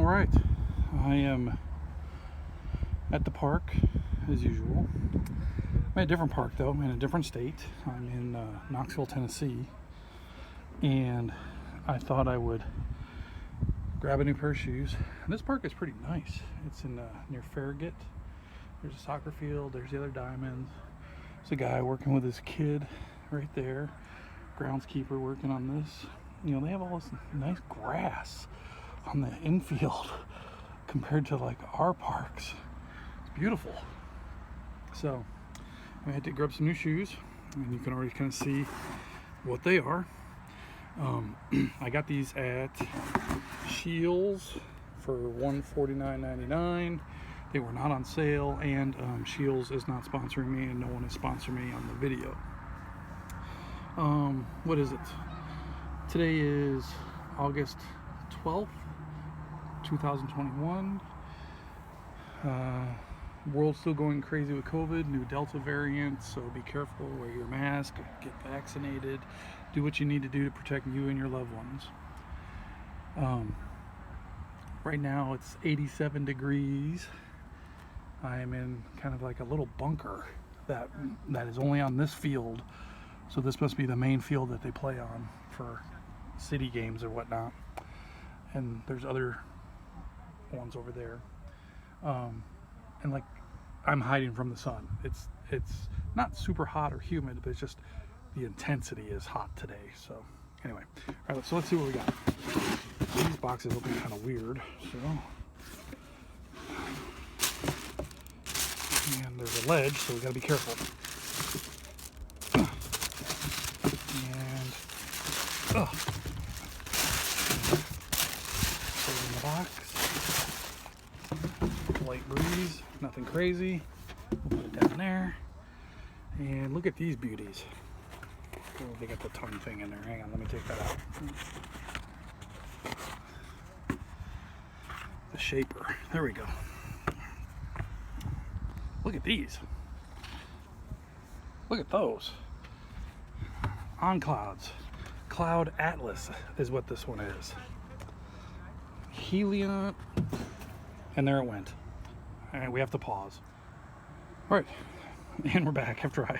Alright, I am at the park as usual. I'm at a different park though, in a different state. I'm in Knoxville, Tennessee, and I thought I would grab a new pair of shoes. And this park is pretty nice. It's in near Farragut. There's a soccer field, there's the other diamonds. There's a guy working with his kid right there, groundskeeper working on this. You know, they have all this nice grass on the infield compared to like our parks. It's beautiful. So I had to grab some new shoes, and you can already kind of see what they are. I got these at Scheels for $149.99. They were not on sale, and Scheels is not sponsoring me, and no one is sponsoring me on the video. What is it? Today is August 12th, 2021. World's still going crazy with COVID, new Delta variant, so be careful, wear your mask, get vaccinated, do what you need to do to protect you and your loved ones. Right now it's 87 degrees. I am in kind of like a little bunker that is only on this field, so this must be the main field that they play on for city games or whatnot, and there's other ones over there, and like I'm hiding from the sun. It's not super hot or humid, but it's just the intensity is hot today. So anyway, all right, so let's see what we got. These boxes open kind of weird, so, and there's a ledge, so we got to be careful. And put it in the box. Light breeze, nothing crazy. We'll put it down there. And look at these beauties. Oh, they got the tongue thing in there. Hang on, let me take that out. The shaper. There we go. Look at these. Look at those. On Clouds. Cloud Atlas is what this one is. Helium. And there it went. All right, we have to pause. All right, and we're back after I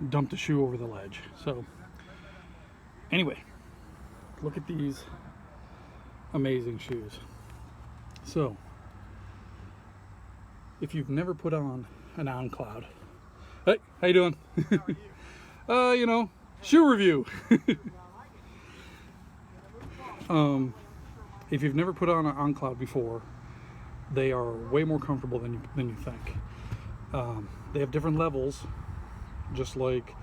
dumped a shoe over the ledge. So anyway, look at these amazing shoes. So if you've never put on an On Cloud, hey, how you doing? You know, shoe review. If you've never put on an On Cloud before, they are way more comfortable than you think. They have different levels, just like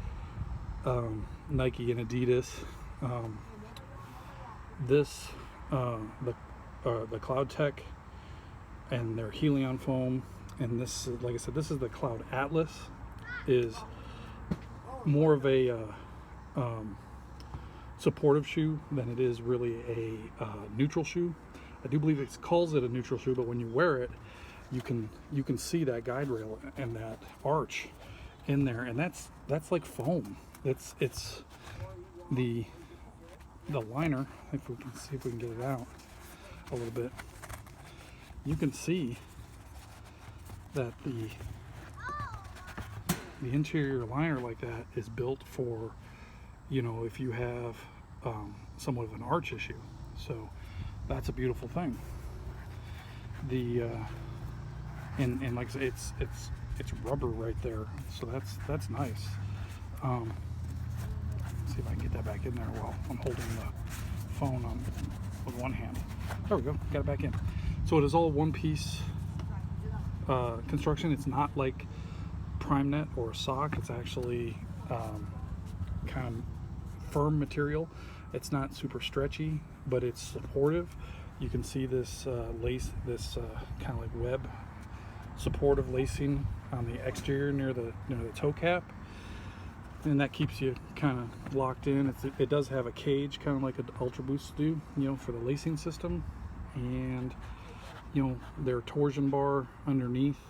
Nike and Adidas. The Cloud Tech and their Helion foam, and this, like I said, this is the Cloud Atlas, is more of a supportive shoe than it is really a neutral shoe. I do believe it calls it a neutral shoe, but when you wear it, you can see that guide rail and that arch in there, and that's like foam. It's the liner. If we can see if we can get it out a little bit, you can see that the interior liner like that is built for, you know, if you have somewhat of an arch issue. So that's a beautiful thing. And like I say, it's rubber right there, so that's nice. Let's see if I can get that back in there while I'm holding the phone on with one hand. There we go, got it back in. So it is all one piece construction. It's not like prime net or a sock. It's actually kind of firm material. It's not super stretchy, but it's supportive. You can see this lace, this kind of like web supportive lacing on the exterior near the toe cap, and that keeps you kind of locked in. It does have a cage, kind of like an Ultra Boost do, you know, for the lacing system, and you know, their torsion bar underneath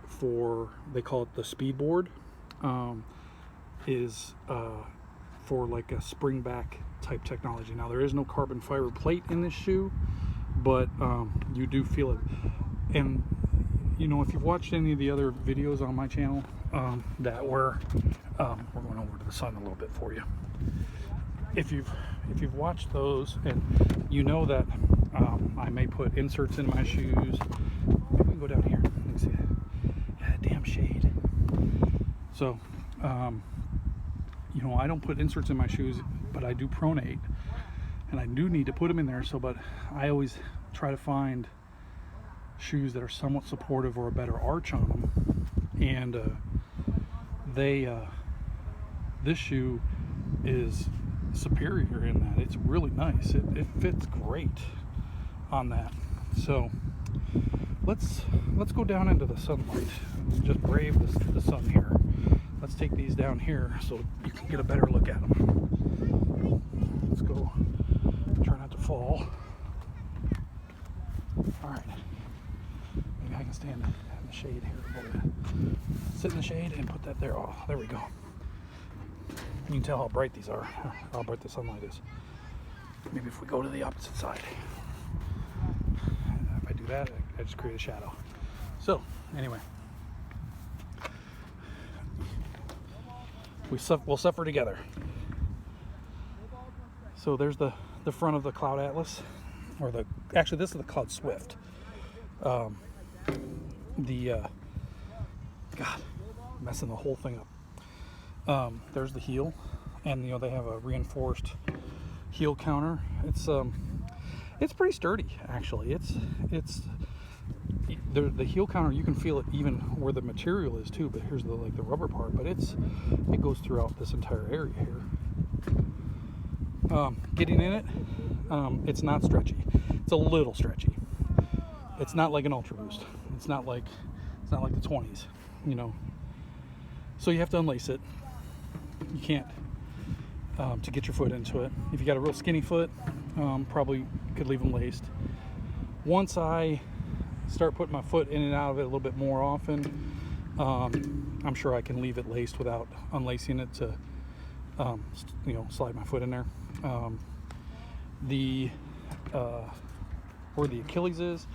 for, they call it the speed board, is for like a spring back type technology. Now there is no carbon fiber plate in this shoe, but you do feel it. And you know, if you've watched any of the other videos on my channel, that were we're going over to the sun a little bit for you. If you've watched those, and you know that I may put inserts in my shoes. Maybe we can go down here. Let me see. Yeah, that damn shade. So, you know, I don't put inserts in my shoes, but I do pronate, and I do need to put them in there. So, but I always try to find shoes that are somewhat supportive or a better arch on them, and this shoe is superior in that. It's really nice. It fits great on that. So let's go down into the sunlight, just brave the sun here. Let's take these down here so you can get a better look at them. Let's go. Try not to fall. All right, maybe I can stand in the shade here a little bit. Sit in the shade and put that there. Oh, there we go. You can tell how bright these are, how bright the sunlight is. Maybe if we go to the opposite side. If I do that, I just create a shadow. So, anyway. We'll suffer together. So there's the front of the Cloud Atlas. Actually, this is the Cloud Swift. God, messing the whole thing up. There's the heel, and you know they have a reinforced heel counter. It's pretty sturdy, actually. It's the heel counter. You can feel it even where the material is too. But here's the rubber part. But it goes throughout this entire area here. Getting in it, it's not stretchy. It's a little stretchy. It's not like an Ultra Boost. It's not like the 20s, you know. So you have to unlace it. You can't to get your foot into it. If you got a real skinny foot, probably could leave them laced. Once I start putting my foot in and out of it a little bit more often, I'm sure I can leave it laced without unlacing it to slide my foot in there. Where the Achilles is,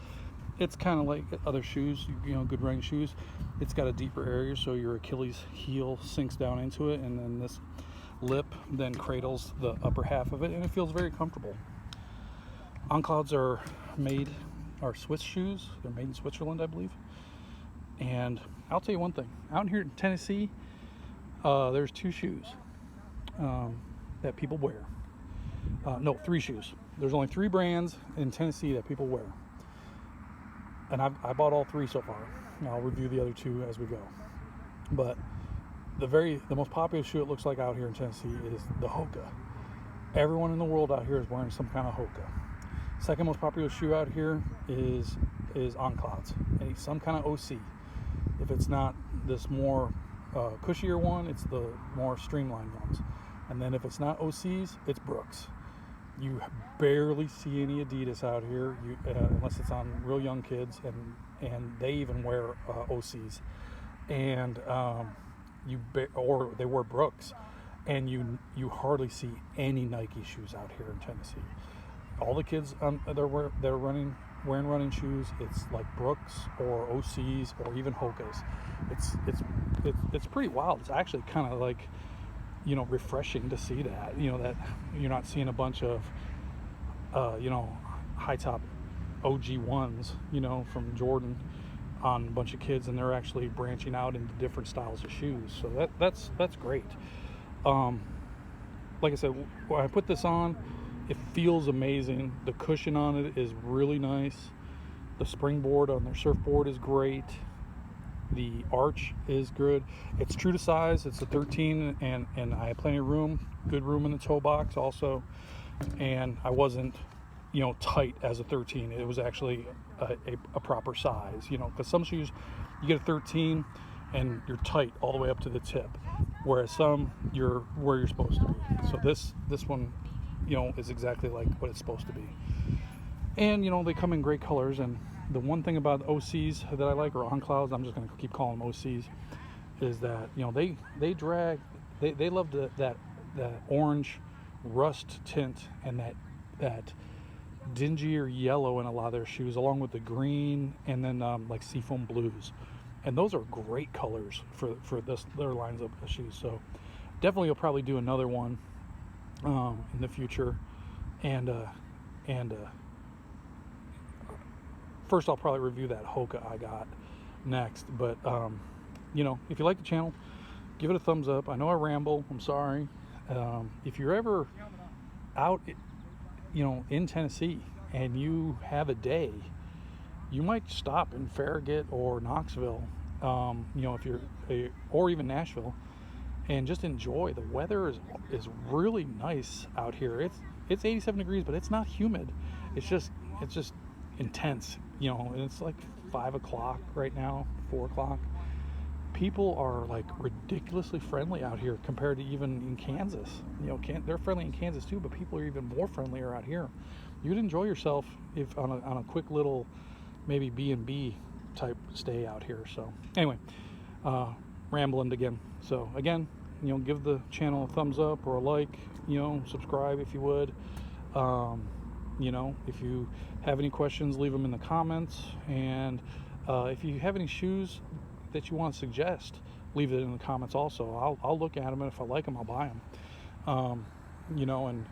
it's kind of like other shoes, you know, good running shoes. It's got a deeper area, so your Achilles heel sinks down into it, and then this lip then cradles the upper half of it, and it feels very comfortable. On-Clouds are Swiss shoes. They're made in Switzerland, I believe. And I'll tell you one thing. Out here in Tennessee, there's two shoes that people wear. No, three shoes. There's only 3 brands in Tennessee that people wear. And I bought all 3 so far. I'll review the other 2 as we go. But the most popular shoe it looks like out here in Tennessee is the Hoka. Everyone in the world out here is wearing some kind of Hoka. Second most popular shoe out here is On-Clouds, and some kind of OC. If it's not this more cushier one, it's the more streamlined ones. And then if it's not OCs, it's Brooks. You barely see any Adidas out here, unless it's on real young kids, and they even wear OCs, and or they wear Brooks, and you hardly see any Nike shoes out here in Tennessee. All the kids they're wearing running shoes, it's like Brooks or OCs or even Hokas. It's pretty wild. It's actually kind of like, you know, refreshing to see that, you know, that you're not seeing a bunch of high top OG ones, you know, from Jordan on a bunch of kids, and they're actually branching out into different styles of shoes. So that's great. Like I said, when I put this on, it feels amazing. The cushion on it is really nice. The springboard on their surfboard is great. The arch is good. It's true to size. It's a 13, and I have plenty of room, good room in the toe box also. And I wasn't, you know, tight as a 13. It was actually a proper size, you know, because some shoes you get a 13 and you're tight all the way up to the tip, whereas some you're where you're supposed to be. So this one, you know, is exactly like what it's supposed to be. And you know, they come in great colors. And the one thing about OCs that I like, or On-Clouds, I'm just going to keep calling them OCs, is that, you know, they love that orange rust tint and that dingier yellow in a lot of their shoes, along with the green and then like seafoam blues, and those are great colors for their lines of shoes. So definitely, I'll probably do another one in the future, and first I'll probably review that Hoka I got next. But you know, if you like the channel, give it a thumbs up. I know I ramble, I'm sorry. If you're ever out, you know, in Tennessee and you have a day, you might stop in Farragut or Knoxville, you know, if you're or even Nashville, and just enjoy. The weather is really nice out here. It's 87 degrees, but it's not humid. It's just intense, you know. And it's like 5 o'clock right now, 4 o'clock. People are like ridiculously friendly out here compared to even in Kansas. You know, they're friendly in Kansas too, but people are even more friendlier out here. You'd enjoy yourself if on a quick little maybe B&B type stay out here. So anyway, rambling again. So again, you know, give the channel a thumbs up or a like. You know, subscribe if you would. You know, if you have any questions, leave them in the comments. And if you have any shoes that you want to suggest, leave it in the comments also. I'll look at them, and if I like them, I'll buy them. You know, and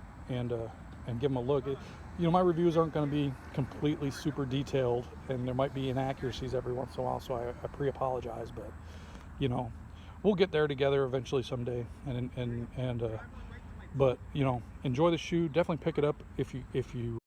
give them a look. You know, my reviews aren't going to be completely super detailed, and there might be inaccuracies every once in a while, so I pre-apologize. But you know, we'll get there together eventually someday. But you know, enjoy the shoe. Definitely pick it up if you